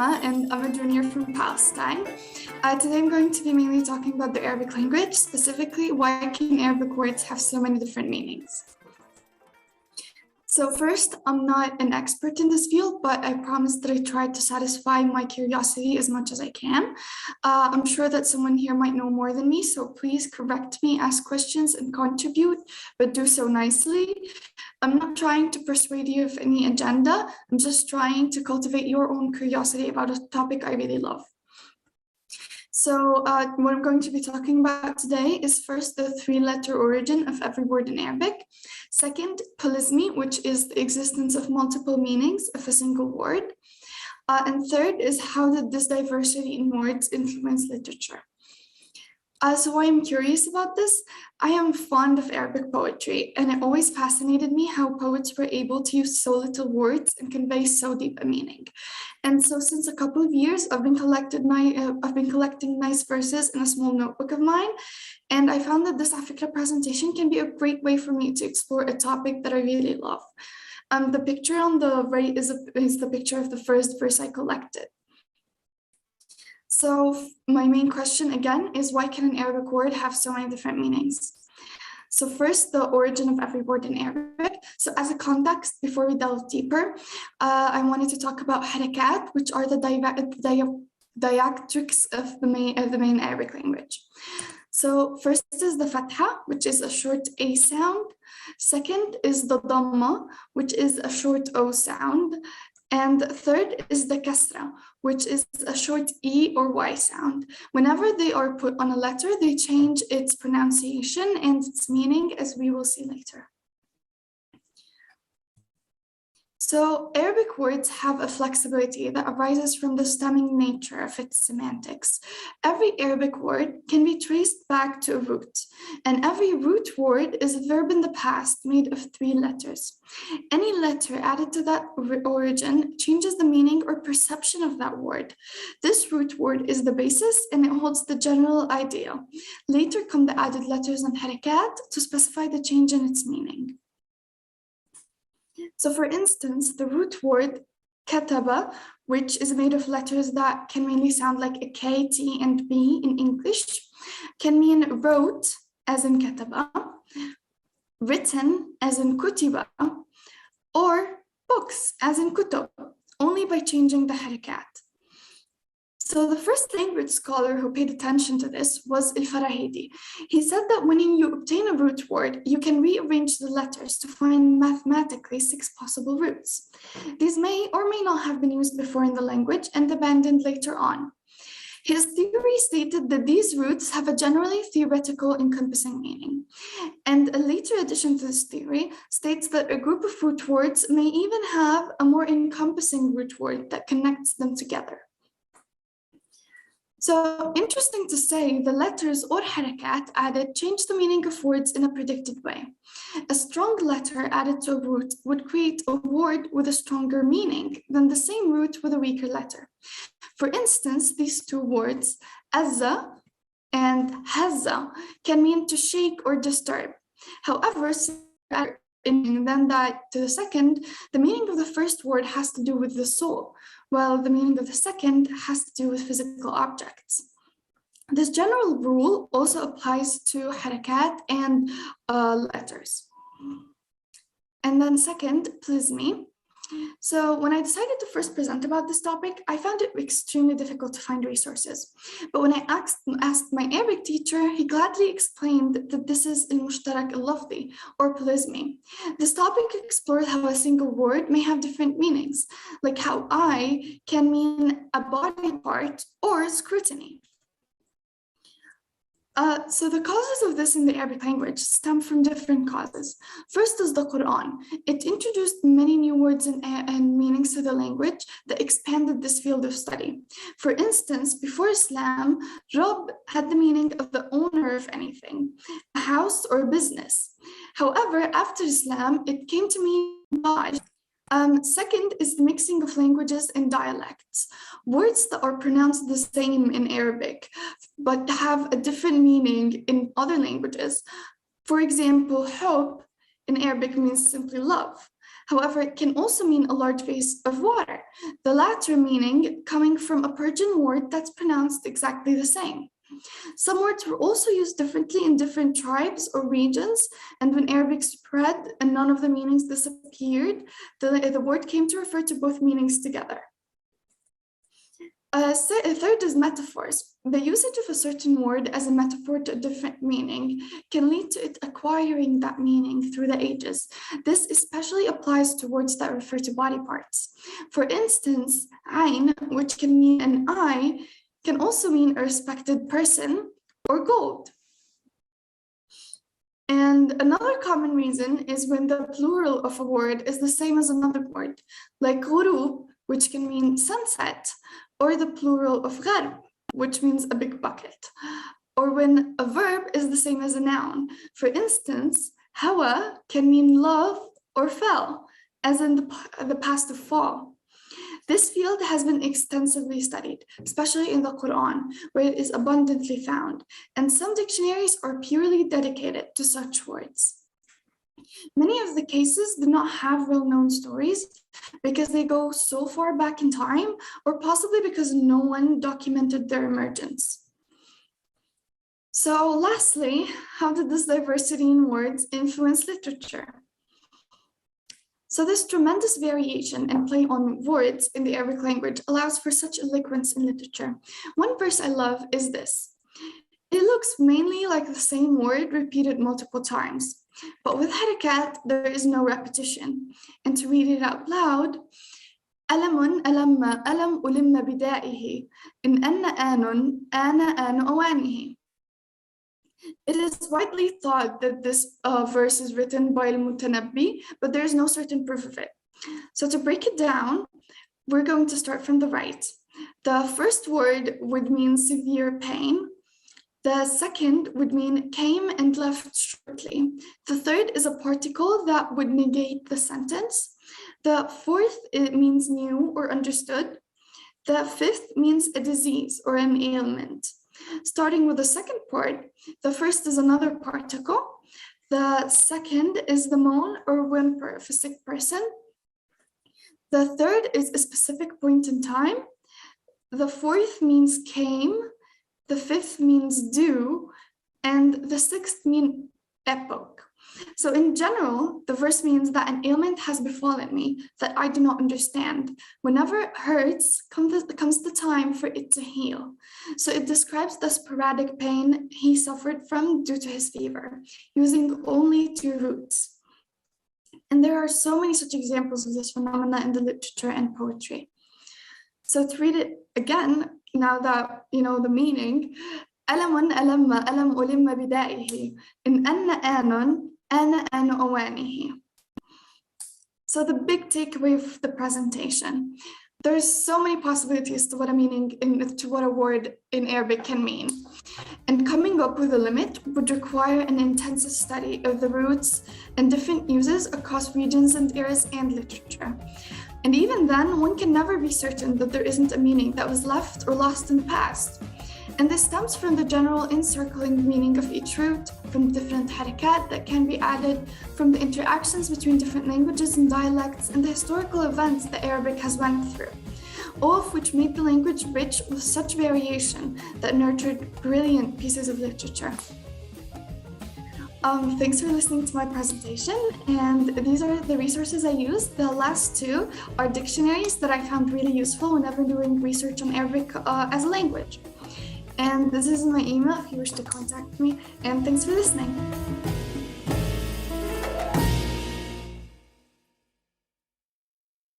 Lama, and I'm a junior from Palestine. Today I'm going to be mainly talking about the Arabic language, specifically why can Arabic words have so many different meanings. So first, I'm not an expert in this field, but I promise that I tried to satisfy my curiosity as much as I can. I'm sure that someone here might know more than me, so please correct me, ask questions, and contribute, but do so nicely. I'm not trying to persuade you of any agenda. I'm just trying to cultivate your own curiosity about a topic I really love. So what I'm going to be talking about today is first the three-letter origin of every word in Arabic. Second, polysemy, which is the existence of multiple meanings of a single word. And third is how did this diversity in words influence literature. So why I'm curious about this, I am fond of Arabic poetry, and it always fascinated me how poets were able to use so little words and convey so deep a meaning. And so since a couple of years, I've been collecting nice verses in a small notebook of mine, and I found that this AFIKRA presentation can be a great way for me to explore a topic that I really love. The picture on the right is the picture of the first verse I collected. So my main question again is why can an Arabic word have so many different meanings? So first, the origin of every word in Arabic. So as a context, before we delve deeper, I wanted to talk about harakat, which are the diacritics of the main Arabic language. So first is the fatha, which is a short A sound. Second is the dhamma, which is a short O sound. And third is the kasra, which is a short E or Y sound. Whenever they are put on a letter, they change its pronunciation and its meaning, as we will see later. So Arabic words have a flexibility that arises from the stemming nature of its semantics. Every Arabic word can be traced back to a root, and every root word is a verb in the past made of 3 letters. Any letter added to that origin changes the meaning or perception of that word. This root word is the basis, and it holds the general idea. Later come the added letters and harakat to specify the change in its meaning. So for instance, the root word kataba, which is made of letters that can mainly sound like a K, T, and B in English, can mean wrote, as in kataba, written, as in kutiba, or books, as in kutub, only by changing the harakat. So the first language scholar who paid attention to this was Al-Farahidi. He said that when you obtain a root word, you can rearrange the letters to find mathematically 6 possible roots. These may or may not have been used before in the language and abandoned later on. His theory stated that these roots have a generally theoretical encompassing meaning. And a later addition to this theory states that a group of root words may even have a more encompassing root word that connects them together. So interesting to say, the letters or harakat added change the meaning of words in a predicted way. A strong letter added to a root would create a word with a stronger meaning than the same root with a weaker letter. For instance, these 2 words, azza and hazza, can mean to shake or disturb. However, than that to the second, the meaning of the first word has to do with the soul, while the meaning of the second has to do with physical objects. This general rule also applies to harakat and letters. And then second, polysemy. So when I decided to first present about this topic, I found it extremely difficult to find resources. But when I asked my Arabic teacher, he gladly explained that this is al-mushtarak al-lafzi, or polysemy. This topic explores how a single word may have different meanings, like how eye can mean a body part or scrutiny. So the causes of this in the Arabic language stem from different causes. First is the Quran. It introduced many new words and meanings to the language that expanded this field of study. For instance, before Islam, Rabb had the meaning of the owner of anything, a house or a business. However, after Islam, it came to mean God. Second is the mixing of languages and dialects. Words that are pronounced the same in Arabic, but have a different meaning in other languages. For example, hub in Arabic means simply love. However, it can also mean a large vase of water, the latter meaning coming from a Persian word that's pronounced exactly the same. Some words were also used differently in different tribes or regions, and when Arabic spread and none of the meanings disappeared, the word came to refer to both meanings together. A third is metaphors. The usage of a certain word as a metaphor to a different meaning can lead to it acquiring that meaning through the ages. This especially applies to words that refer to body parts. For instance, ayn, which can mean an eye, can also mean a respected person or gold. And another common reason is when the plural of a word is the same as another word, like ghurub, which can mean sunset, or the plural of gharb, which means a big bucket, or when a verb is the same as a noun. For instance, hawa can mean love or fell, as in the past of fall. This field has been extensively studied, especially in the Quran, where it is abundantly found, and some dictionaries are purely dedicated to such words. Many of the cases do not have well-known stories because they go so far back in time, or possibly because no one documented their emergence. So lastly, how did this diversity in words influence literature? So this tremendous variation and play on words in the Arabic language allows for such eloquence in literature. One verse I love is this. It looks mainly like the same word repeated multiple times, but with harakat, there is no repetition. And to read it out loud, ألم ألم ألم ألم بدائه إن أن آن أوانه. It is widely thought that this verse is written by al-Mutanabbi, but there is no certain proof of it. So to break it down, we're going to start from the right. The first word would mean severe pain. The second would mean came and left shortly. The third is a particle that would negate the sentence. The fourth, it means knew or understood. The fifth means a disease or an ailment. Starting with the second part, the first is another particle. The second is the moan or whimper of a sick person. The third is a specific point in time. The fourth means came. The fifth means do, and the sixth means epoch. So in general, the verse means that an ailment has befallen me that I do not understand. Whenever it hurts, comes the time for it to heal. So it describes the sporadic pain he suffered from due to his fever, using only two roots. And there are so many such examples of this phenomena in the literature and poetry. So to read it again, now that you know the meaning, ألم ألم ألم ألم بدائه إن أن آن أوانه. So the big takeaway of the presentation, there's so many possibilities to what a meaning to what a word in Arabic can mean. And coming up with a limit would require an intensive study of the roots and different uses across regions and eras and literature. And even then, one can never be certain that there isn't a meaning that was left or lost in the past. And this stems from the general encircling meaning of each root, from different harakat that can be added, from the interactions between different languages and dialects, and the historical events that Arabic has went through, all of which made the language rich with such variation that nurtured brilliant pieces of literature. Thanks for listening to my presentation, and these are the resources I used. The last two are dictionaries that I found really useful whenever doing research on Arabic as a language. And this is my email if you wish to contact me, and thanks for listening.